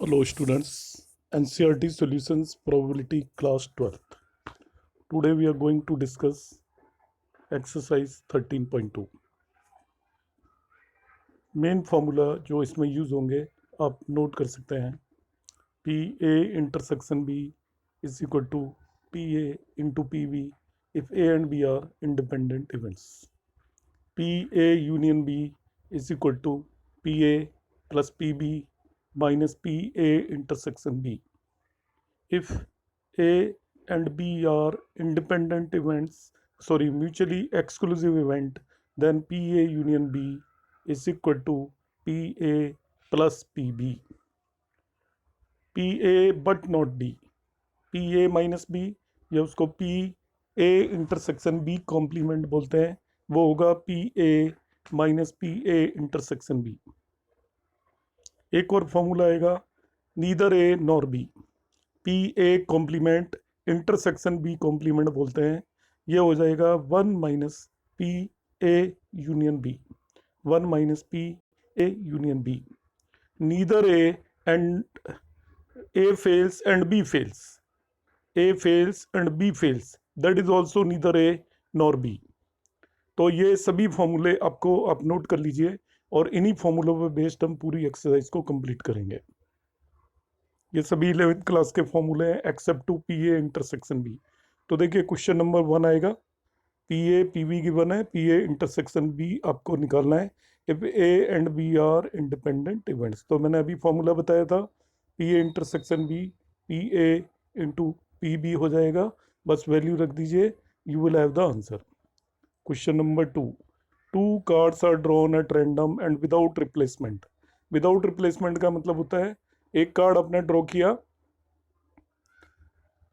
Hello students, NCRT Solutions Probability Class 12th. Today we are going to discuss exercise 13.2. Main formula जो इसमें use होंगे आप note कर सकते हैं. P A intersection B is equal to P A into P B if A and B are independent events. P A union B is equal to P A plus P B minus P A intersection B. If A and B are independent events, mutually exclusive event, then PA union B is equal to PA plus PB. PA but not B. PA minus B या उसको PA intersection B complement बोलते हैं, वो होगा PA minus PA intersection B. एक और formula आएगा neither A nor B. P A complement intersection B complement बोलते हैं. ये हो जाएगा 1 minus P A union B. 1 minus P A union B. Neither A and A fails and B fails. A fails and B fails, that is also neither A nor B. तो ये सभी फॉर्मूले आपको आप नोट कर लीजिए और इन्हीं फॉर्मूलों पर बेस्ड हम पूरी एक्सरसाइज को कंप्लीट करेंगे. ये सभी 11th क्लास के फॉर्मूले हैं except to P A intersection B. तो देखिए क्वेश्चन नंबर 1 आएगा. P A P B given है, पी ए इंटरसेक्शन बी आपको निकालना है if A and B are independent events. तो मैंने अभी फॉर्मूला बताया था, P A intersection B P A into P B हो जाएगा. बस वैल्यू रख दीजिए, you will have the answer. Question number 2. 2 cards are drawn at random and without replacement. Without replacement का मतलब होता है एक कार्ड आपने ड्रॉ किया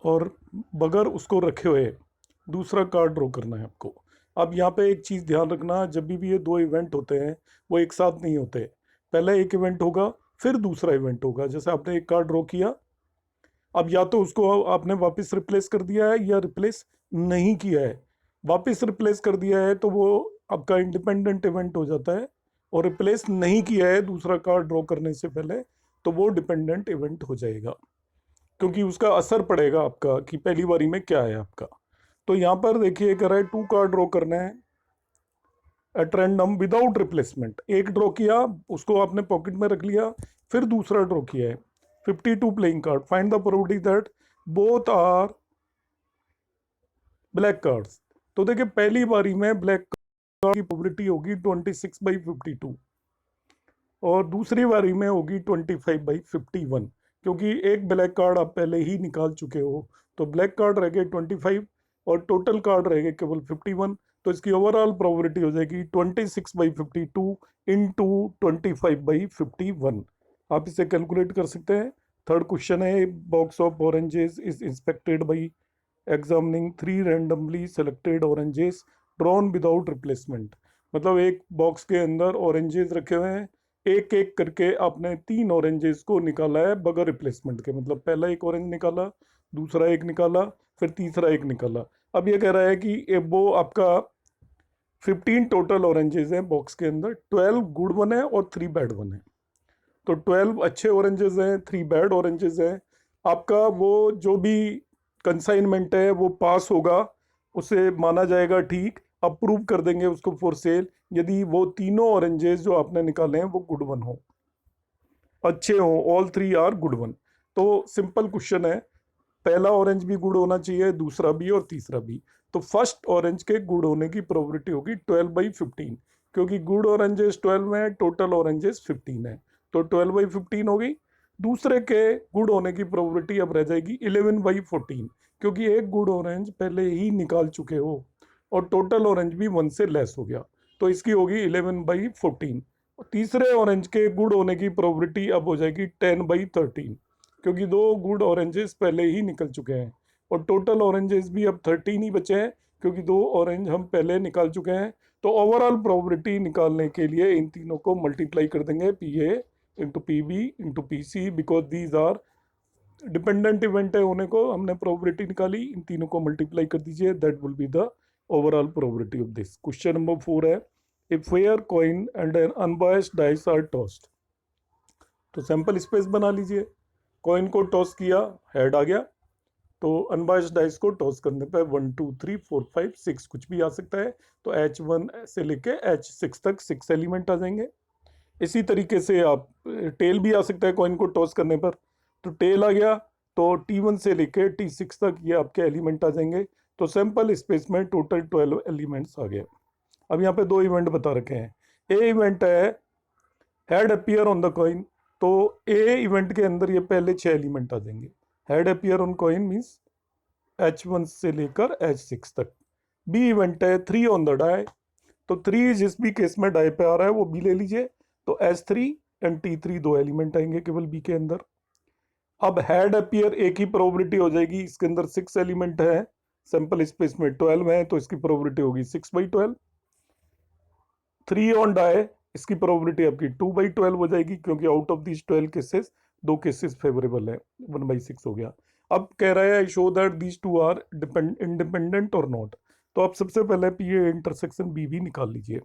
और बगैर उसको रखे हुए दूसरा कार्ड ड्रॉ करना है आपको. अब यहाँ पे एक चीज़ ध्यान रखना, जब भी ये दो इवेंट होते हैं वो एक साथ नहीं होते. पहले एक इवेंट होगा फिर दूसरा इवेंट होगा. जैसे आपने एक कार्ड ड्रॉ किया, अब या तो उसको आपने वापस रिप्लेस कर दिया है या रिप्लेस नहीं किया है. वापस रिप्लेस कर दिया है तो वो आपका इंडिपेंडेंट इवेंट हो जाता है, और रिप्लेस नहीं किया है दूसरा कार्ड ड्रॉ करने से पहले तो वो डिपेंडेंट इवेंट हो जाएगा, क्योंकि उसका असर पड़ेगा आपका कि पहली बारी में क्या है आपका. तो यहाँ पर देखिए कह रहा है 2 कार्ड ड्रॉ करना है एट रैंडम विदाउट रिप्लेसमेंट. एक ड्रॉ किया, उसको आपने पॉकेट में रख लिया, फिर दूसरा ड्रॉ किया है. 52 playing card. Find the probability that both are black cards. तो देखिए पहली बारी में ब्लैक कार्ड की प्रोबेबिलिटी होगी 26/52 और दूसरी बारी में होगी 25/51, क्योंकि एक ब्लैक कार्ड आप पहले ही निकाल चुके हो. तो ब्लैक कार्ड रह गए 25 और टोटल कार्ड रह गए केवल 51. तो इसकी ओवरऑल प्रोबेबिलिटी हो जाएगी 26/52 इंटू 25/51. आप इसे कैलकुलेट कर सकते हैं. थर्ड क्वेश्चन है, box of oranges is inspected by examining 3 randomly selected oranges drawn without replacement. मतलब एक बॉक्स के अंदर ऑरेंजेस रखे हुए हैं, एक एक करके आपने 3 ऑरेंजेस को निकाला है बगैर रिप्लेसमेंट के. मतलब पहला एक ऑरेंज निकाला, दूसरा एक निकाला, फिर तीसरा एक निकाला. अब ये कह रहा है कि वो आपका 15 टोटल ऑरेंजेस हैं बॉक्स के अंदर, 12 गुड वन है और 3 बैड वन है. तो 12 अच्छे ऑरेंजेस हैं, 3 बैड ऑरेंजेस हैं. आपका वो जो भी कंसाइनमेंट है वो पास होगा, उसे माना जाएगा ठीक, अप्रूव कर देंगे उसको फॉर सेल, यदि वो तीनों ऑरेंजेस जो आपने निकाले हैं वो गुड वन हो, अच्छे हो, ऑल 3 आर गुड वन. तो सिंपल क्वेश्चन है, पहला ऑरेंज भी गुड होना चाहिए, दूसरा भी और तीसरा भी. तो फर्स्ट ऑरेंज के गुड होने की प्रोबेबिलिटी होगी 12/15, क्योंकि गुड ऑरेंजेस 12 है, टोटल ऑरेंजेस 15 है, तो 12/15 हो गई. दूसरे के गुड होने की प्रोबेबिलिटी अब रह जाएगी 11/14, क्योंकि एक गुड ऑरेंज पहले ही निकाल चुके हो और टोटल ऑरेंज भी 1 से लेस हो गया, तो इसकी होगी 11/14. तीसरे ऑरेंज के गुड होने की प्रोबेबिलिटी अब हो जाएगी 10/13, क्योंकि 2 गुड ऑरेंजेस पहले ही निकल चुके हैं और टोटल ऑरेंजेस भी अब 13 ही बचे हैं, क्योंकि 2 ऑरेंज हम पहले निकाल चुके हैं. तो ओवरऑल प्रोबेबिलिटी निकालने के लिए इन तीनों को मल्टीप्लाई कर देंगे, P A into P B into P C, because these are dependent event है होने को हमने प्रोबेबिलिटी निकाली. इन तीनों को मल्टीप्लाई कर दीजिए, that will be the overall probability of this. Question number 4 है, A fair coin and an unbiased dice are tossed. तो सैंपल स्पेस बना लीजिए। कॉइन को टॉस किया, हेड आ गया, तो अनबायस्ड डाइस को टॉस करने पे 1 2 3 4 5 6 कुछ भी आ सकता है। तो H1 से लेके H6 तक 6 एलिमेंट आ जाएंगे। इसी तरीके से आप टेल भी आ सकता है कॉइन को टॉस करने पर। तो टेल आ गया, तो T1 से लेके T6 तक ये आपके एलिमेंट आ जाएंगे। तो सैंपल स्पेस में टोटल 12 एलिमेंट्स आ गए। अब यहाँ पे दो इवेंट बता रखे हैं। ए इवेंट है head appear on the coin, तो ए इवेंट के अंदर ये पहले 6 एलिमेंट आ जाएंगे। Head appear on coin means H1 से लेकर H6 तक। बी इवेंट है 3 ऑन द डाई, तो 3 जिस भी केस में डाई पे आ रहा है वो बी ले लीजिए। तो H3 एंड T3 दो एलिमेंट आएंगे केवल बी के अंदर। अब हेड अपीयर एक ही प्रोबेबिलिटी हो जाएगी, इसके अंदर 6 एलिमेंट है, सैंपल स्पेस में 12 है, तो इसकी प्रोबेबिलिटी होगी 6/12। 3 ऑन डाई, इसकी प्रोबेबिलिटी आपकी 2/12 हो जाएगी, क्योंकि आउट ऑफ दिस 12 केसेस दो केसेस फेवरेबल है, 1/6 हो गया। अब कह रहा है show that these two are independent और नॉट। तो आप सबसे पहले पी इंटरसेक्शन बी भी निकाल लीजिए।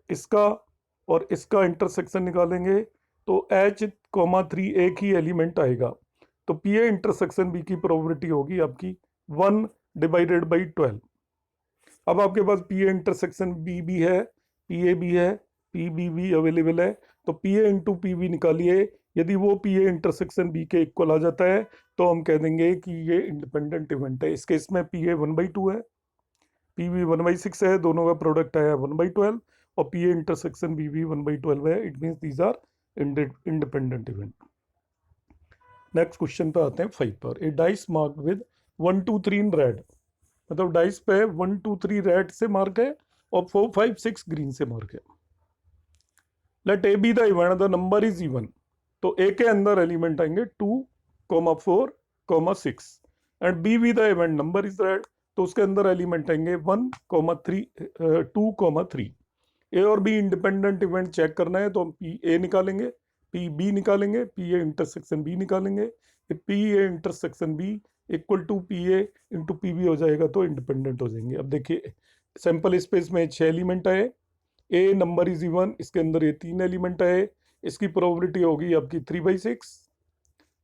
इसका और इसका इंटरसेक्शन निकालेंगे तो H3 एक ही एलिमेंट आएगा। तो पी इंटरसेक्शन बी की प्रोबेबिलिटी होगी आपकी 1/12। अब आपके पास पी इंटरसेक्शन बी भी है, पी ए भी है, पी बी भी अवेलेबल है। तो P A into P B निकालिए। यदि वो पी ए इंटरसेक्शन बी के इक्वल आ जाता है तो हम कह देंगे कि ये इंडिपेंडेंट इवेंट है। इस केस में पी ए 1/2 है, पी बी 1/6 है, दोनों का प्रोडक्ट आया 1/12, और पी ए इंटरसेक्शन बी भी 1/12 है। It means these are independent event. Next question पे आते हैं 5 पर। A dice mark with 1 2 3 in red, मतलब डाइस पे 1 2 3 रेड से मार्क है और 4 5 6 ग्रीन से मार्क है। Let A be the event, the number is even. तो ए के अंदर एलिमेंट आएंगे 2 4 6, and B be the event number is red, तो उसके अंदर एलिमेंट आएंगे 1 3 2 3। ए और बी इंडिपेंडेंट इवेंट चेक करना है तो हम पी ए निकालेंगे, पी बी निकालेंगे, पी ए इंटरसेक्शन बी निकालेंगे। P A intersection B equal to P A into P B हो जाएगा, तो इंडिपेंडेंट हो जाएंगे। अब देखिए सैंपल स्पेस में 6 एलिमेंट आए, ए नंबर इज इवन, इसके अंदर ये 3 एलिमेंट आए, इसकी प्रोबेबिलिटी होगी आपकी 3/6।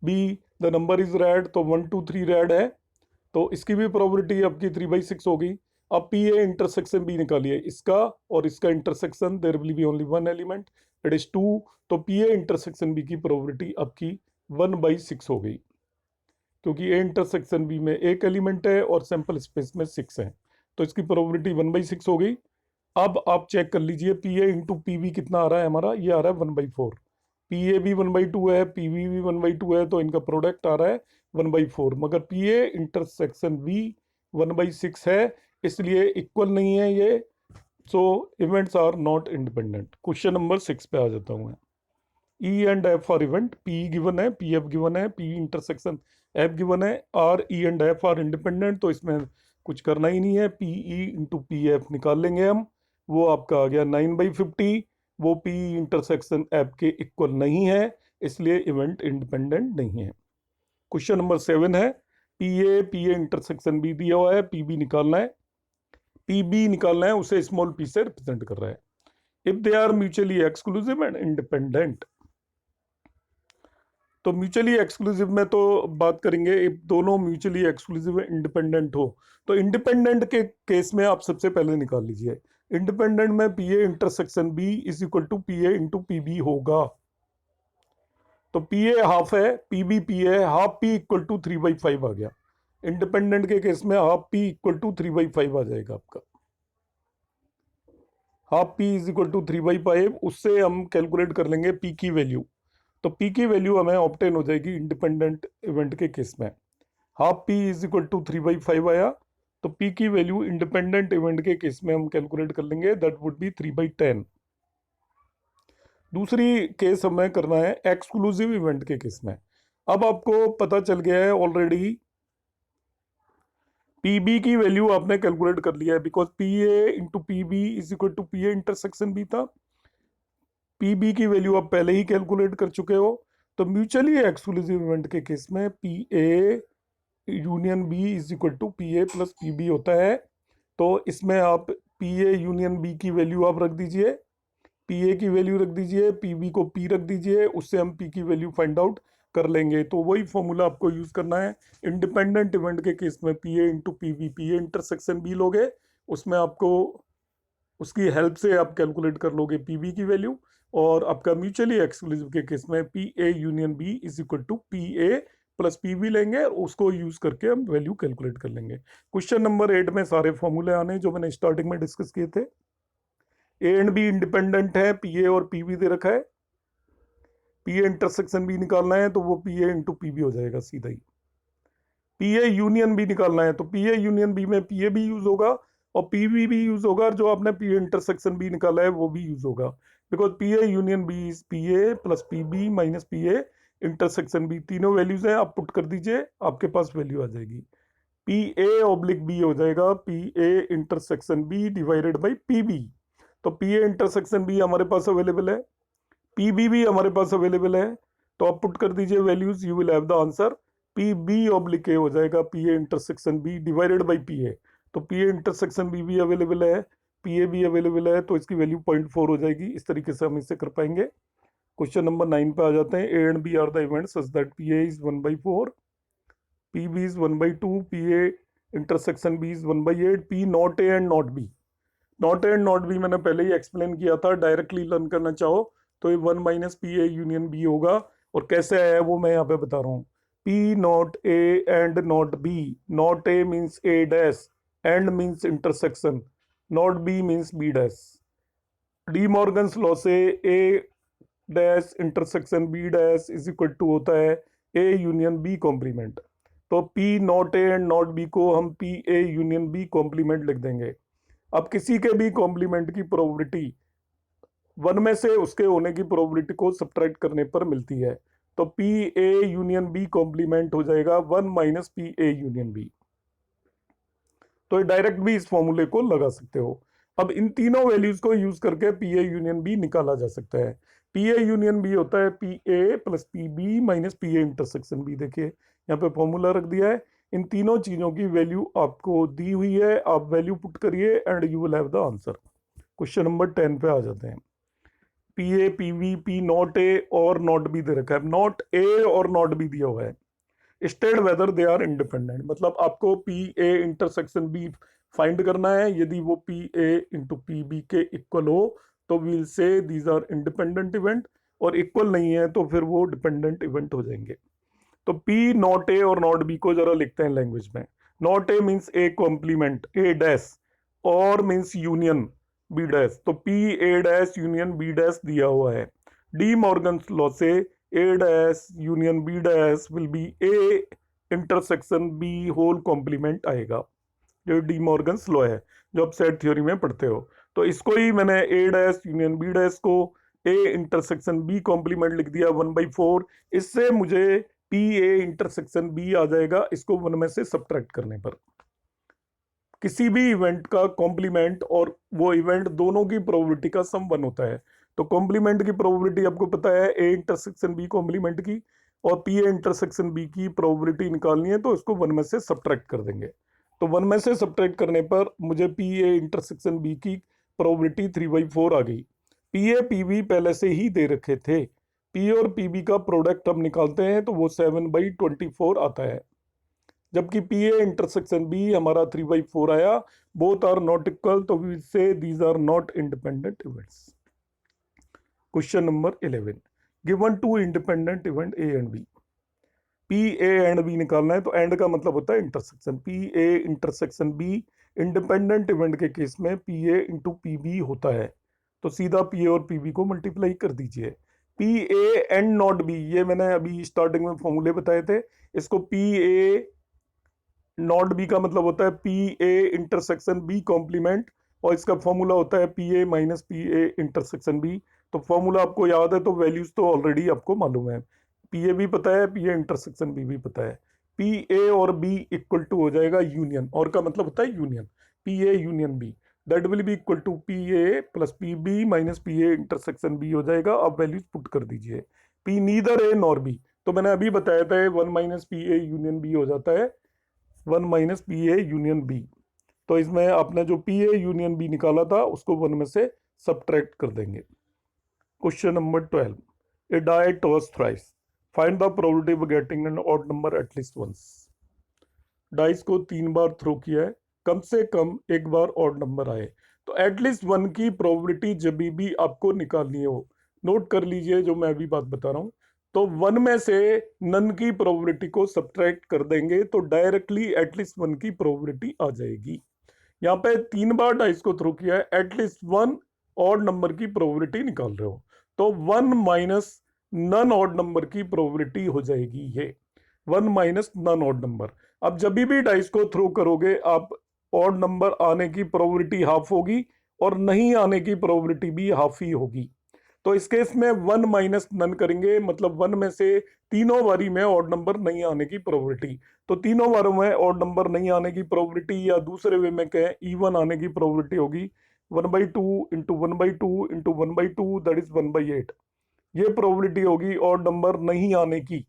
Be the number is red, तो 1 2 3 रेड है, तो इसकी भी प्रोबेबिलिटी आपकी 3/6 होगी। अब पी ए इंटरसेक्शन बी निकालिए, इसका और इसका intersection, there will be only 1 element, it is 2। तो पी ए इंटरसेक्शन बी की प्रोबेबिलिटी आपकी 1/6 हो गई, क्योंकि ए इंटरसेक्शन बी में एक एलिमेंट है और सैंपल स्पेस में 6 है, तो इसकी प्रोबेबिलिटी 1/6 हो गई। अब आप चेक कर लीजिए P A into P B कितना आ रहा है हमारा, ये आ रहा है 1/4। पी ए भी 1/2 है, पी बी भी 1/2 है, तो इनका प्रोडक्ट आ रहा है 1/4। मगर पी ए इंटरसेक्शन बी 1/6 है, इसलिए इक्वल नहीं है ये। So events are not independent. Question number 6 पे आ जाता हूँ मैं। E and F are event, P given है, पी एफ गिवन है, पी इंटरसेक्शन एफ गिवन है, are E and F are independent, तो इसमें कुछ करना ही नहीं है, P E into P F निकाल लेंगे हम। वो आपका आ गया 9/50, वो पी इंटरसेक्शन एफ के इक्वल नहीं है, इसलिए इवेंट इंडिपेंडेंट नहीं है। क्वेश्चन नंबर 7 है, पी ए इंटरसेक्शन बी दिया हुआ है, पी बी निकालना है, पी बी निकालना है, उसे स्मॉल पी से रिप्रेजेंट कर रहा है। If they are mutually exclusive and independent, तो म्यूचुअली एक्सक्लूसिव में तो बात करेंगे, इफ दोनों म्यूचुअली एक्सक्लूसिव इंडिपेंडेंट हो, तो इंडिपेंडेंट के केस में आप सबसे पहले निकाल लीजिए। इंडिपेंडेंट में P A intersection B is equal to P A into P B होगा। तो पी ए हाफ है, P B P A, half P equal to 3/5 आ गया। इंडिपेंडेंट के केस में हाफ पी इक्वल टू 3/5 आ जाएगा आपका। Half P is equal to 3/5, उससे हम कैलकुलेट कर लेंगे पी की वैल्यू। तो पी की वैल्यू हमें ऑब्टेन हो जाएगी इंडिपेंडेंट इवेंट के केस में। Half P is equal to 3/5 आया, तो पी की वैल्यू इंडिपेंडेंट इवेंट के केस में हम कैलकुलेट कर लेंगे, दैट वुड बी 3/10। दूसरी केस हमें करना है एक्सक्लूसिव इवेंट के केस में। अब आपको पता चल गया है ऑलरेडी, पी बी की वैल्यू आपने कैलकुलेट कर लिया है, because P A into P B is equal to P A intersection B था। पी बी की वैल्यू आप पहले ही कैलकुलेट कर चुके हो। तो म्यूचुअली एक्सक्लूसिव इवेंट के केस में P A union B is equal to P A plus P B होता है। तो इसमें आप पी ए यूनियन बी की वैल्यू आप रख दीजिए, पी ए की वैल्यू रख दीजिए, पी बी को पी रख दीजिए, उससे हम पी की वैल्यू फाइंड आउट कर लेंगे। तो वही फॉर्मूला आपको यूज करना है। इंडिपेंडेंट इवेंट के केस में P A into P B, P A intersection B लोगे, उसमें आपको उसकी हेल्प से आप कैलकुलेट कर लोगे पी बी की वैल्यू। और आपका म्यूचुअली एक्सक्लूसिव के केस में P A union B is equal to P A plus P B लेंगे और उसको यूज करके हम वैल्यू कैलकुलेट कर लेंगे। क्वेश्चन नंबर 8 में सारे फॉर्मूले आने जो मैंने स्टार्टिंग में डिस्कस किए थे। ए एंड बी इंडिपेंडेंट है, पी ए और पी बी दे रखा है, पी ए इंटरसेक्शन बी निकालना है तो वो P A into P B हो जाएगा सीधा ही। पी ए यूनियन बी निकालना है तो पी ए यूनियन बी में पी ए भी यूज होगा और पी बी भी यूज होगा, और जो आपने पी ए इंटरसेक्शन बी निकाला है वो भी यूज होगा। Because P A union B is P A plus P B minus P A intersection B, तीनों वैल्यूज हैं, आप पुट कर दीजिए, आपके पास वैल्यू आ जाएगी। पी ए ऑब्लिक बी हो जाएगा P A intersection B divided by P B. तो पी ए इंटरसेक्शन बी हमारे पास अवेलेबल है, पी बी भी हमारे पास अवेलेबल है, तो आप पुट कर दीजिए values, you will have the answer. P B oblique A हो जाएगा P A intersection B divided by P A. तो पी ए इंटरसेक्शन बी भी अवेलेबल है, पी ए भी अवेलेबल है, तो इसकी वैल्यू 0.4 हो जाएगी। इस तरीके से हम इसे कर पाएंगे। क्वेश्चन नंबर 9 पे आ जाते हैं। A and B are the events such that P A is 1/4, P B is 1/2, P A intersection B is 1/8, P not A and not B. Not A and not B मैंने पहले ही explain किया था, directly learn करना चाहो तो ये 1 minus P A union B होगा। और कैसे आया है वो मैं यहाँ पे बता रहा हूँ। P not A and not B, not A means A dash, and means intersection, not B means B dash. De Morgan's law से A dash intersection B dash is equal to होता है ए यूनियन बी कॉम्प्लीमेंट। तो P not A and not B को हम P A union B complement लिख देंगे। अब किसी के भी कॉम्प्लीमेंट की प्रोबेबिलिटी वन में से उसके होने की प्रोबेबिलिटी को सब्ट्रैक्ट करने पर मिलती है। तो P A union B complement हो जाएगा 1 minus P A union B. तो डायरेक्ट भी इस फॉर्मूले को लगा सकते हो। अब इन तीनों वैल्यूज को यूज करके पी ए यूनियन बी निकाला जा सकता है। पी ए यूनियन बी होता है P A plus P B minus P A intersection B. देखिए यहाँ पे फॉर्मूला रख दिया है, इन तीनों चीजों की वैल्यू आपको दी हुई है, आप वैल्यू पुट करिए and you will have the answer. Question number 10 पे आ जाते हैं। P A P B P not A और नॉट बी दे रखा है, नॉट ए और नॉट बी दिया हुआ है। State whether they are independent, मतलब आपको P A intersection B find करना है। यदि वो P A into P B के इक्वल हो तो we'll say these are independent event, और इक्वल नहीं है तो फिर वो डिपेंडेंट इवेंट हो जाएंगे। तो पी नॉट ए और नॉट बी को जरा लिखते हैं लैंग्वेज में। Not A means A complement A dash, और मीन्स यूनियन बी डैश, तो P A dash union B dash दिया हुआ है। डी मॉर्गन्स लॉ से A dash union B dash will be A intersection B whole complement आएगा। जो D Morgan's law है जो आप सेट थ्योरी में पढ़ते हो, तो इसको ही मैंने ए डैश यूनियन बी डैश को ए इंटरसेक्शन बी कॉम्प्लीमेंट लिख दिया 1/4। इससे मुझे पी ए इंटरसेक्शन बी आ जाएगा, इसको 1 में से सब्ट्रैक्ट करने पर। किसी भी इवेंट का कॉम्प्लीमेंट और वो इवेंट दोनों की प्रोबेबिलिटी का सम 1 होता है। तो कॉम्प्लीमेंट की प्रोबेबिलिटी आपको पता है ए इंटरसेक्शन बी कॉम्प्लीमेंट की, और पी ए इंटरसेक्शन बी की प्रोबेबिलिटी निकालनी है तो इसको 1 में से सब्ट्रैक्ट कर देंगे। तो 1 में से सब्ट्रैक्ट करने पर मुझे पी ए इंटरसेक्शन बी की प्रोबेबिलिटी 3/4 आ गई। पी ए पी बी पहले से ही दे रखे थे, पी और पी बी का प्रोडक्ट हम निकालते हैं तो वो 7/24 आता है, जबकि पी ए इंटरसेक्शन बी हमारा 3/4 आया। बोथ आर नॉट इक्वल, तो we say these are not independent events. Question number 11, given two independent event A and B, P A and B निकालना है। तो एंड का मतलब होता है intersection, P A intersection B independent event के case में P A into P B होता है, तो सीधा पी ए और पी बी को मल्टीप्लाई कर दीजिए। P A and not B, ये मैंने अभी स्टार्टिंग में फॉर्मूले बताए थे। इसको पी ए नॉट बी का मतलब होता है P A intersection B complement, और इसका फॉर्मूला होता है P A minus P A intersection B. तो फॉर्मूला आपको याद है तो वैल्यूज तो ऑलरेडी आपको मालूम है, पी ए भी पता है, पी ए इंटरसेक्शन बी भी पता है। पी ए और बी इक्वल टू हो जाएगा यूनियन, और का मतलब होता है union, P A union B that will be equal to P A plus P B minus P A intersection B हो जाएगा। अब वैल्यूज पुट कर दीजिए। P neither A nor B, तो मैंने अभी बताया था 1 minus P A union B हो जाता है 1 minus P A union B. तो इसमें आपने जो पी ए यूनियन बी निकाला था उसको 1 में से सब्ट्रैक्ट कर देंगे। Question number 12. A die toss thrice. Find the probability of getting an odd number at least once. Dice को 3 बार थ्रो किया है, कम से कम एक बार ऑड नंबर आए, तो एटलीस्ट 1 की प्रोबेबिलिटी जब भी आपको निकालनी हो, नोट कर लीजिए जो मैं अभी बात बता रहा हूं। तो 1 में से नन की प्रोबेबिलिटी को सब्ट्रैक्ट कर देंगे तो डायरेक्टली एटलीस्ट 1 की प्रोबेबिलिटी आ जाएगी। यहाँ पे 3 बार डाइस को थ्रो किया है, एटलीस्ट 1 ऑड नंबर की प्रोबेबिलिटी निकाल रहे हो, तो 1 माइनस नन ऑड नंबर की प्रोबेबिलिटी हो जाएगी ये 1 माइनस नन ऑड नंबर। अब जब भी डाइस को थ्रो करोगे आप, ऑड नंबर आने की प्रोबेबिलिटी हाफ होगी और नहीं आने की प्रोबेबिलिटी भी हाफ ही होगी। तो इस केस में 1 माइनस नन करेंगे, मतलब 1 में से तीनों बारी में ऑड नंबर नहीं आने की प्रोबेबिलिटी, तो तीनों बारों में ऑड नंबर नहीं आने की प्रोबेबिलिटी, या दूसरे वे में कहें इवन आने की प्रोबेबिलिटी होगी 1/2 इंटू 1/2 इंटू 1/2 दैट इज 1/8। ये प्रोबेबिलिटी होगी ऑड नंबर नहीं आने की।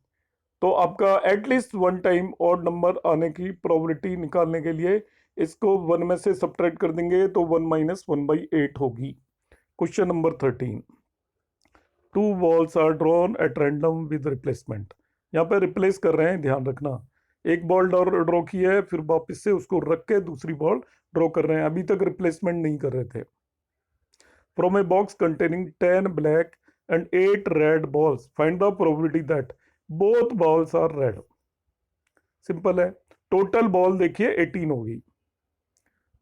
तो आपका एटलीस्ट 1 टाइम ऑड नंबर आने की प्रोबेबिलिटी निकालने के लिए इसको 1 में से सब्ट्रैक्ट कर देंगे तो 1 माइनस 1/8 होगी। Question number 13। 2 balls are drawn at random with replacement. यहाँ पे रिप्लेस कर रहे हैं, ध्यान रखना। एक बॉल ड्रॉ की है, फिर वापस से उसको रख के दूसरी बॉल ड्रॉ कर रहे हैं, अभी तक रिप्लेसमेंट नहीं कर रहे थे। From a box containing 10 black and 8 red balls find the probability that both balls are red. Simple है, टोटल बॉल देखिए 18 होगी,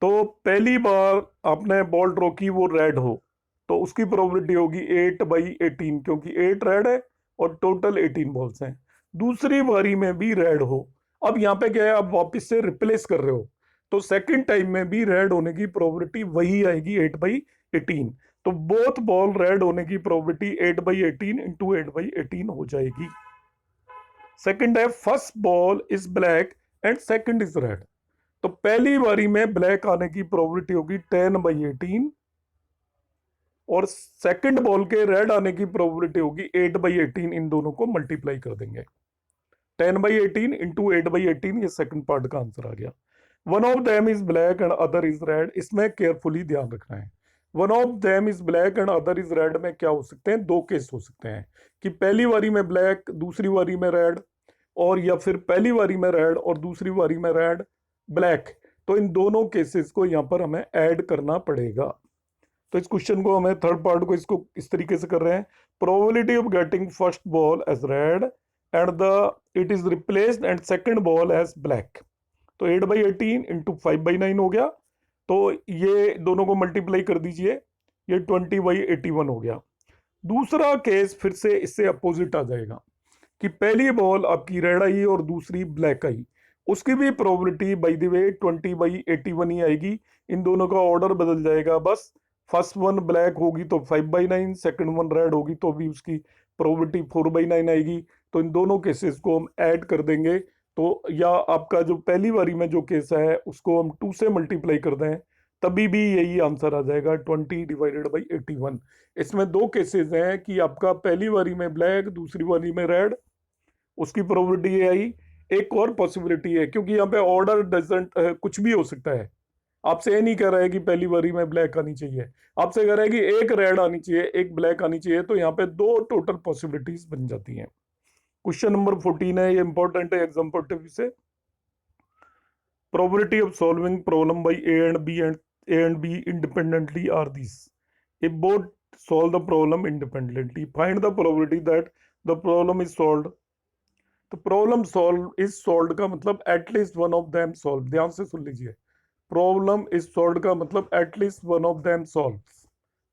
तो पहली बार आपने बॉल ड्रॉ की वो रेड हो तो उसकी प्रोबेबिलिटी होगी 8/18, क्योंकि 8 रेड है और टोटल 18 बॉल्स हैं। दूसरी बारी में भी रेड हो, अब यहाँ पे क्या है, आप वापस से रिप्लेस कर रहे हो, तो सेकंड टाइम में भी रेड होने की प्रोबेबिलिटी वही आएगी 8/18। तो बोथ बॉल रेड होने की प्रोबेबिलिटी 8/18 इंटू 8/18 हो जाएगी। सेकंड है first ball is black and second is red, तो पहली बारी में ब्लैक आने की प्रोबेबिलिटी होगी 10/18 और सेकंड बॉल के रेड आने की प्रोबेबिलिटी होगी 8/18। इन दोनों को मल्टीप्लाई कर देंगे, 10/18 इंटू 8/18, ये सेकंड पार्ट का आंसर आ गया। One of them is black and other is red, इसमें केयरफुली ध्यान रखना है। One of them is black and other is red में क्या हो सकते हैं, दो केस हो सकते हैं कि पहली बारी में ब्लैक दूसरी बारी में रेड, और या फिर पहली बारी में रेड और दूसरी बारी में रेड ब्लैक। तो इन दोनों केसेस को यहाँ पर हमें ऐड करना पड़ेगा। तो इस क्वेश्चन को हमें थर्ड पार्ट को इसको इस तरीके से कर रहे हैं, probability of getting first ball as red and the it is replaced and second ball as black. तो 8/18 इंटू 5/9 हो गया, तो ये दोनों को मल्टीप्लाई कर दीजिए, ये 20/81 हो गया। दूसरा केस फिर से इससे अपोजिट आ जाएगा कि पहली बॉल आपकी रेड आई और दूसरी ब्लैक आई, उसकी भी प्रोबेबिलिटी बाय द वे 20/81 ही आएगी। इन दोनों का ऑर्डर बदल जाएगा बस, फर्स्ट वन ब्लैक होगी तो 5/9, सेकंड वन रेड होगी तो भी उसकी प्रोबेबिलिटी 4/9 आएगी। तो इन दोनों केसेस को हम ऐड कर देंगे, तो या आपका जो पहली बारी में जो केस है उसको हम 2 से मल्टीप्लाई कर दें, तभी भी यही आंसर आ जाएगा 20/81। इसमें दो केसेस हैं कि आपका पहली बारी में ब्लैक दूसरी बारी में रेड, उसकी प्रोबेबिलिटी ये आई। एक और पॉसिबिलिटी है, क्योंकि यहाँ पे ऑर्डर डजंट कुछ भी हो सकता है, आपसे ये नहीं कह रहा है कि पहली बारी में ब्लैक आनी चाहिए, आपसे कह रहा है कि एक रेड आनी चाहिए एक ब्लैक आनी चाहिए, तो यहाँ पे दो टोटल पॉसिबिलिटीज बन जाती हैं। क्वेश्चन नंबर 14 है, ये इंपॉर्टेंट है एग्जाम पॉइंट ऑफ व्यू से। Probability of solving problem by A and B independently are this. If both solve the problem independently, find the probability that the problem is solved। तो problem solve is solve का मतलब at least one of them solve, ध्यान से सुन लीजिए। Problem is solve का मतलब at least one of them solve,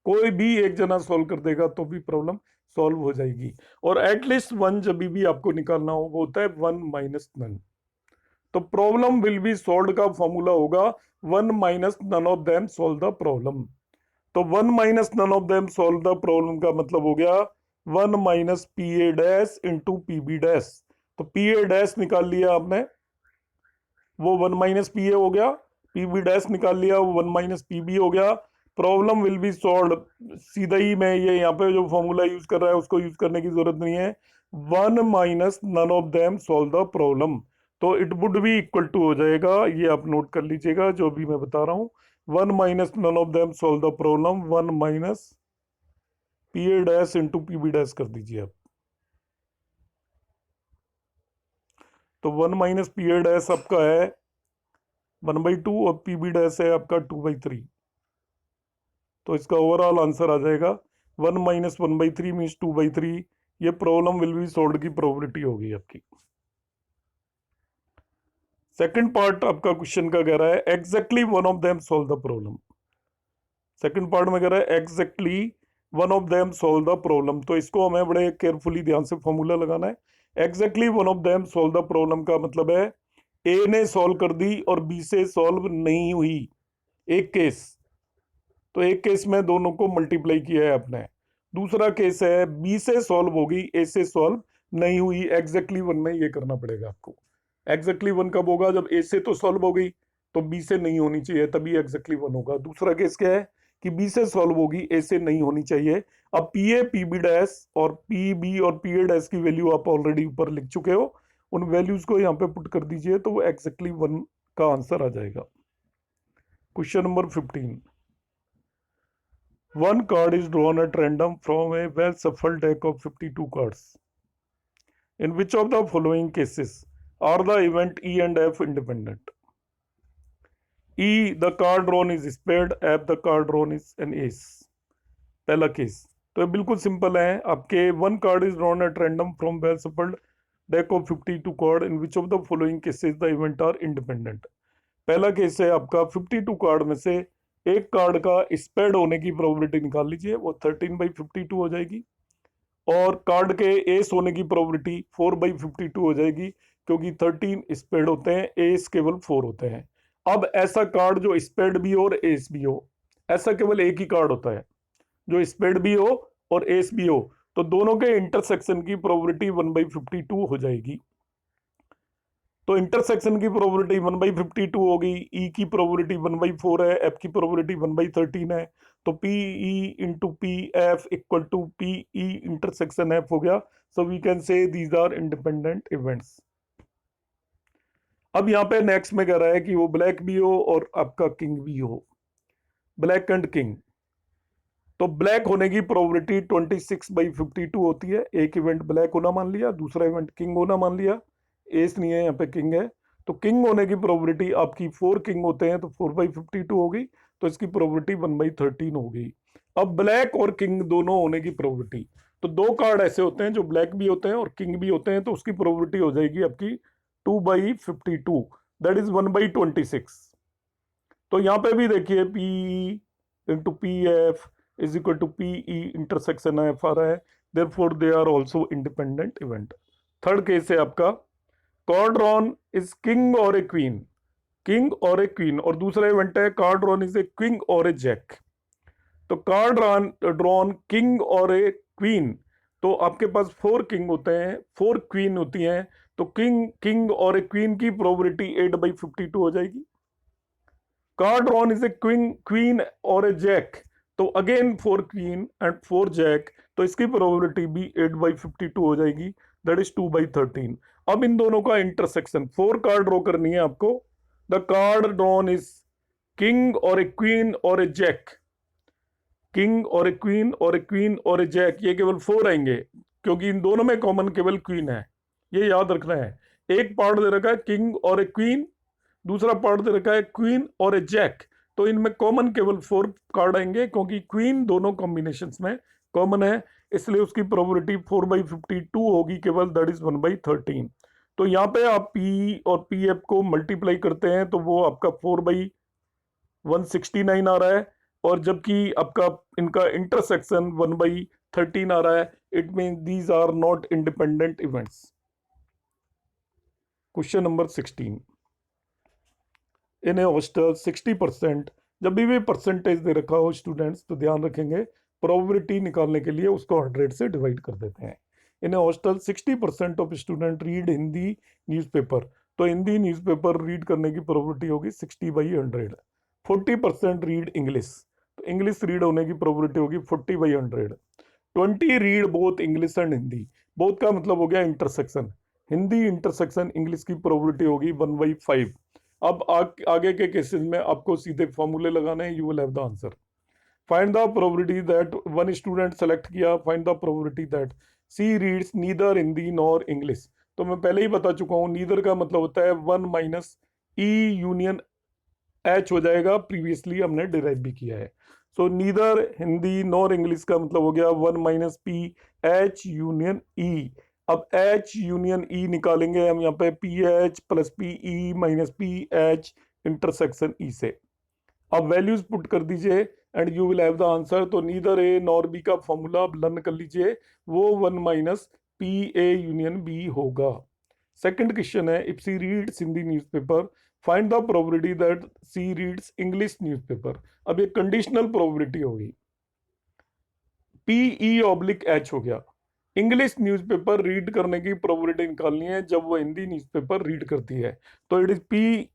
कोई भी एक जना सॉल्व कर देगा तो भी प्रॉब्लम सॉल्व हो जाएगी। और एटलीस्ट वन जब भी आपको निकालना हो वो होता है 1 माइनस नन। तो प्रॉब्लम विल बी सॉल्व का फॉर्मूला होगा 1 minus none of them solve the problem. तो 1 minus none of them solve the problem का मतलब हो गया 1 minus P A dash into P B dash. तो पी ए डैश निकाल लिया आपने, वो 1 माइनस पी ए हो गया, पी बी डैश निकाल लिया, वो 1 माइनस पी बी हो गया। प्रॉब्लम विल बी सॉल्व, सीधा ही मैं ये यहाँ पे जो फॉर्मूला यूज कर रहा है उसको यूज करने की जरूरत नहीं है। 1 minus none of them solve the problem, तो it would be equal to हो जाएगा, ये आप नोट कर लीजिएगा जो भी मैं बता रहा हूँ। 1 minus none of them solve the problem, 1 minus P A dash into P B dash कर दीजिए आप। तो 1 माइनस पी ए डैश आपका है 1/2 और पी बी डैश है आपका 2/3। तो इसका ओवरऑल आंसर आ जाएगा 1 माइनस 1/3 मीन्स 2/3। ये प्रॉब्लम विल बी सोल्व की प्रोबेबिलिटी होगी आपकी। सेकंड पार्ट आपका क्वेश्चन का कह रहा है exactly one of them solve the problem. Second part में कह रहा है exactly one of them solve the problem. तो इसको हमें बड़े केयरफुली ध्यान से फॉर्मूला लगाना है। Exactly one of them solve the problem का मतलब है ए ने सॉल्व कर दी और बी से सॉल्व नहीं हुई, एक केस। तो एक केस में दोनों को मल्टीप्लाई किया है आपने। दूसरा केस है बी से सॉल्व होगी, ए से सॉल्व नहीं हुई। एग्जैक्टली वन में ये करना पड़ेगा आपको। एग्जैक्टली वन कब होगा? जब ए से तो सॉल्व हो गई तो बी से नहीं होनी चाहिए, तभी एग्जैक्टली वन होगा। दूसरा केस क्या है कि बी से सॉल्व होगी, ए से नहीं होनी चाहिए। अब P A P B dash और पी बी और पी ए डैश की वैल्यू आप ऑलरेडी ऊपर लिख चुके हो, उन वैल्यूज को यहाँ पे पुट कर दीजिए तो वो एग्जैक्टली वन का आंसर आ जाएगा। Question number 15। One card is drawn at random from a well-shuffled deck of 52 cards. In which of the following cases are the event E and F independent? E, the card drawn is spade. F, the card drawn is an ace. पहला case तो ये बिल्कुल simple है आपके। One card is drawn at random from well shuffled deck of 52 card in which of the following cases the event are independent. पहला case है आपका 52 card में से एक कार्ड का स्पेड होने की प्रोबेबिलिटी निकाल लीजिए, वो 13/52 हो जाएगी। और कार्ड के एस होने की प्रोबेबिलिटी 4/52 हो जाएगी, क्योंकि 13 स्पेड होते हैं, एस केवल 4 होते हैं। अब ऐसा कार्ड जो स्पेड भी हो और एस भी हो, ऐसा केवल एक ही कार्ड होता है जो स्पेड भी हो और एस भी हो, तो दोनों के इंटरसेक्शन की प्रोबेबिलिटी 1/52 हो जाएगी। तो इंटरसेक्शन की प्रोबेबिलिटी 1/52 होगी। ई की प्रोबेबिलिटी 1/4 है, एफ की प्रोबेबिलिटी 1/13 है। तो P E into P F equal to P E intersection F हो गया। So we can say these are independent events. अब यहाँ पे नेक्स्ट में कह रहा है कि वो ब्लैक भी हो और आपका किंग भी हो, ब्लैक एंड किंग। तो ब्लैक होने की प्रोबेबिलिटी 26/52 होती है। एक इवेंट ब्लैक होना मान लिया, दूसरा इवेंट किंग होना मान लिया। एस नहीं है, यहाँ पे किंग है। तो किंग होने की प्रोबेबिलिटी आपकी 4 किंग होते हैं तो 4/52 होगी, तो इसकी प्रोबेबिलिटी 1/13 होगी। अब ब्लैक और किंग दोनों होने की प्रोबेबिलिटी, तो दो कार्ड ऐसे होते हैं जो ब्लैक भी होते हैं और किंग भी होते हैं, तो उसकी प्रोबेबिलिटी हो जाएगी आपकी 2/52, दैट इज 1/26। तो यहाँ पे भी देखिए P into P F is equal to P E intersection F आ रहा है, therefore they are also independent event. Third case है आपका कार्ड ड्रॉन इज किंग और ए क्वीन, किंग और ए क्वीन। और दूसरा इवेंट है card drawn is a Qing और ए जैक। तो कार्ड ड्रॉन किंग और ए क्वीन, तो आपके पास 4 किंग होते हैं, 4 क्वीन होती हैं, तो किंग और ए क्वीन की प्रोबेबिलिटी 8/52 हो जाएगी। Card drawn is a queen और ए जैक, तो अगेन 4 क्वीन एंड 4 जैक, तो इसकी प्रोबेबिलिटी भी 8/52 हो जाएगी, दैट इज 2/13। अब इन दोनों का इंटरसेक्शन 4 कार्ड ड्रॉ करनी है आपको। The card drawn is king और ए क्वीन और ए जैक, किंग और ए क्वीन और ए क्वीन और ए जैक, ये केवल 4 आएंगे क्योंकि इन दोनों में कॉमन केवल क्वीन है, ये याद रखना है। एक पार्ट दे रखा है किंग और ए क्वीन, दूसरा पार्ट दे रखा है क्वीन और ए जैक, तो इनमें कॉमन केवल 4 कार्ड आएंगे, क्योंकि क्वीन दोनों कॉम्बिनेशंस में कॉमन है, इसलिए उसकी प्रोबेबिलिटी 4/52 होगी केवल, दैट इज 1/13। तो यहाँ पे आप पी और पी एफ को मल्टीप्लाई करते हैं तो वो आपका 4/169 आ रहा है, और जबकि आपका इनका इंटरसेक्शन 1/13 आ रहा है। It mean these are not independent events. Question number 16। In a hostel 60%, जब भी परसेंटेज दे रखा हो स्टूडेंट्स तो ध्यान रखेंगे प्रोबेबिलिटी निकालने के लिए उसको 100 से डिवाइड कर देते हैं। In a hostel 60% of student read Hindi newspaper, तो हिंदी न्यूज़पेपर रीड करने की प्रोबेबिलिटी होगी 60/100। 40% रीड इंग्लिश, तो इंग्लिश रीड होने की प्रोबेबिलिटी होगी 40/100। 20 read both English and Hindi, both का मतलब हो गया इंटरसेक्शन, हिंदी इंटरसेक्शन इंग्लिश की प्रोबेबिलिटी होगी 1/5। अब आगे के केसेस में आपको सीधे फॉर्मूले लगाने हैं, you will have the answer. Find the probability that, one student select किया, find the probability that C reads neither Hindi nor English. तो मैं पहले ही बता चुका हूँ, नीदर का मतलब होता है 1 माइनस ई यूनियन एच हो जाएगा, प्रीवियसली हमने डिराइव भी किया है। So neither Hindi nor English का मतलब हो गया 1 minus P H union E. अब एच यूनियन ई निकालेंगे हम यहाँ पे, P H plus P E minus P H intersection E से। अब वैल्यूज पुट कर दीजिए and you will have the answer. तो नीदर ए नॉर बी का फॉर्मूला आप लर्न कर लीजिए, वो 1 minus P A union B होगा। सेकंड क्वेश्चन है, if C reads Hindi newspaper find the probability that C reads English newspaper. अब ये कंडीशनल प्रोबेबिलिटी होगी, पी ई ऑब्लिक एच हो गया। इंग्लिश न्यूज़पेपर रीड करने की प्रोबेबिलिटी निकालनी है जब वो हिंदी न्यूज़पेपर रीड करती है, तो it is P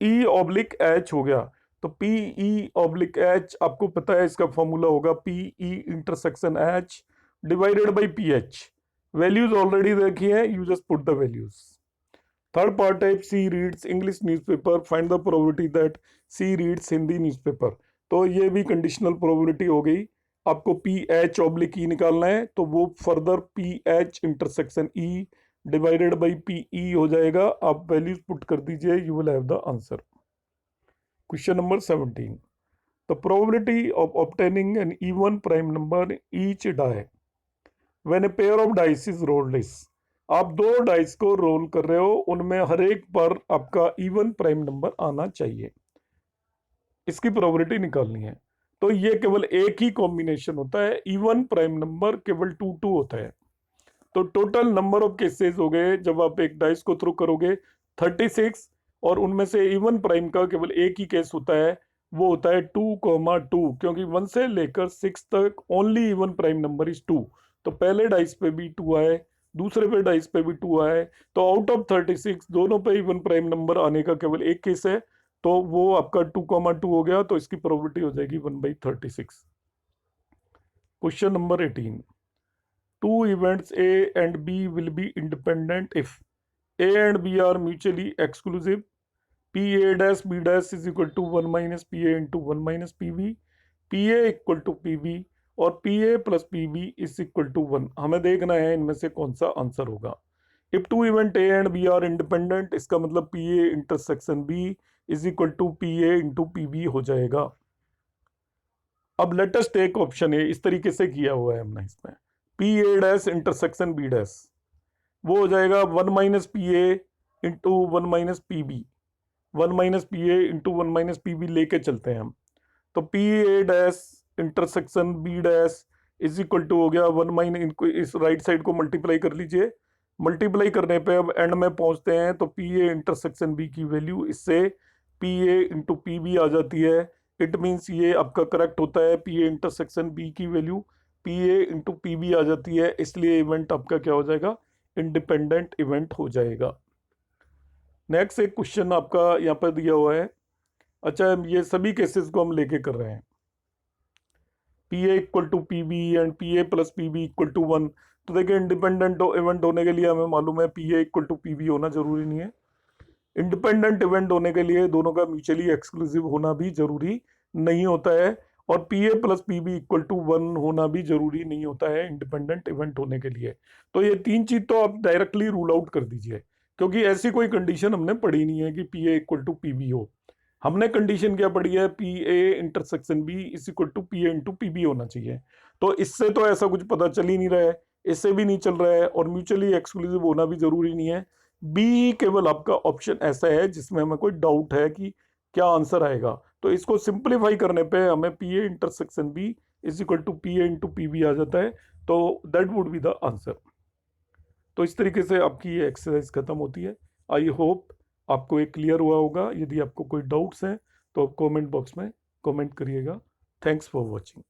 E oblique H हो गया। तो पी ई ऑब्लिक एच आपको पता है, इसका फॉर्मूला होगा P E intersection H divided by P H. Values already देखी है, you just put the values. Third part है, C reads English newspaper find the probability that C reads Hindi newspaper. तो ये भी कंडीशनल प्रोबेबिलिटी हो गई। आपको पी एच ऑब्लिक ई निकालना है, तो वो further P H intersection E divided by P E हो जाएगा। आप वैल्यूज पुट कर दीजिए, you will have the answer. Question number 17, the probability of obtaining an even prime number each die when a pair of dice is rolled. आप दो dice को role कर रहे हो, उनमें हर एक पर आपका इवन प्राइम नंबर आना चाहिए, इसकी प्रोबेबिलिटी निकालनी है। तो ये केवल एक ही कॉम्बिनेशन होता है, इवन प्राइम नंबर केवल 2 होता है। तो टोटल नंबर ऑफ केसेस हो गए जब आप एक डाइस को थ्रो करोगे 36, और उनमें से इवन प्राइम का केवल एक ही केस होता है, वो होता है 2,2, क्योंकि 1 से लेकर 6 तक only even prime number is 2। तो पहले डाइस पे भी 2 आए, दूसरे पे डाइस पे भी 2 आए, तो आउट ऑफ 36 दोनों पे इवन प्राइम नंबर आने का केवल एक केस है, तो वो आपका 2,2 हो गया। तो इसकी प्रोबेबिलिटी हो जाएगी 1/36। Question number 18, two events A and B will be independent if A and B are mutually exclusive, PA dash B dash is equal to 1 minus PA into 1 minus PB, PA equal to PB और PA plus PB is equal to 1। हमें देखना है इनमें से कौन सा answer होगा। If two event A and B are independent, इसका मतलब PA intersection B is equal to PA into PB हो जाएगा। अब लेटेस्ट टेक ऑप्शन ए, इस तरीके से किया हुआ है हमने इसमें, P A dash intersection B dash, वो हो जाएगा 1 minus P A into 1 minus P B, 1 minus P A into 1 minus P B लेके चलते हैं हम। तो P A dash intersection B dash is equal to हो गया 1 माइनस, इस राइट साइड को मल्टीप्लाई कर लीजिए, मल्टीप्लाई करने पे अब एंड में पहुंचते हैं, तो पी ए इंटरसेक्शन बी की वैल्यू इससे P A into P B आ जाती है। इट मीन्स ये आपका करेक्ट होता है, पी ए इंटरसेक्शन बी की value P A into P B आ जाती है, इसलिए इवेंट आपका क्या हो जाएगा, इंडिपेंडेंट इवेंट हो जाएगा। नेक्स्ट एक क्वेश्चन आपका यहाँ पर दिया हुआ है। अच्छा, ये सभी केसेस को हम लेके कर रहे हैं, P A equal to P B and P A plus P B equal to 1। तो देखिए इंडिपेंडेंट इवेंट होने के लिए हमें मालूम है P A equal to P B होना जरूरी नहीं है, इंडिपेंडेंट इवेंट होने के लिए दोनों का म्यूचुअली एक्सक्लूसिव होना भी जरूरी नहीं होता है, और P A plus P B equal to 1 होना भी जरूरी नहीं होता है इंडिपेंडेंट इवेंट होने के लिए। तो ये तीन चीज तो आप डायरेक्टली रूल आउट कर दीजिए, क्योंकि ऐसी कोई कंडीशन हमने पढ़ी नहीं है कि P A equal to P B हो। हमने कंडीशन क्या पढ़ी है, P A intersection B is equal to P A into P B होना चाहिए। तो इससे तो ऐसा कुछ पता चल ही नहीं रहा है, इससे भी नहीं चल रहा है, और म्यूचुअली एक्सक्लूसिव होना भी जरूरी नहीं है। बी केवल आपका ऑप्शन ऐसा है जिसमें हमें कोई डाउट है कि क्या आंसर आएगा। तो इसको सिंप्लीफाई करने पे हमें P A intersection B is equal to P A into P B आ जाता है, तो that would be the answer. तो इस तरीके से आपकी ये एक्सरसाइज खत्म होती है। आई होप आपको एक क्लियर हुआ होगा। यदि आपको कोई डाउट्स हैं तो आप कमेंट बॉक्स में कमेंट करिएगा। Thanks for watching.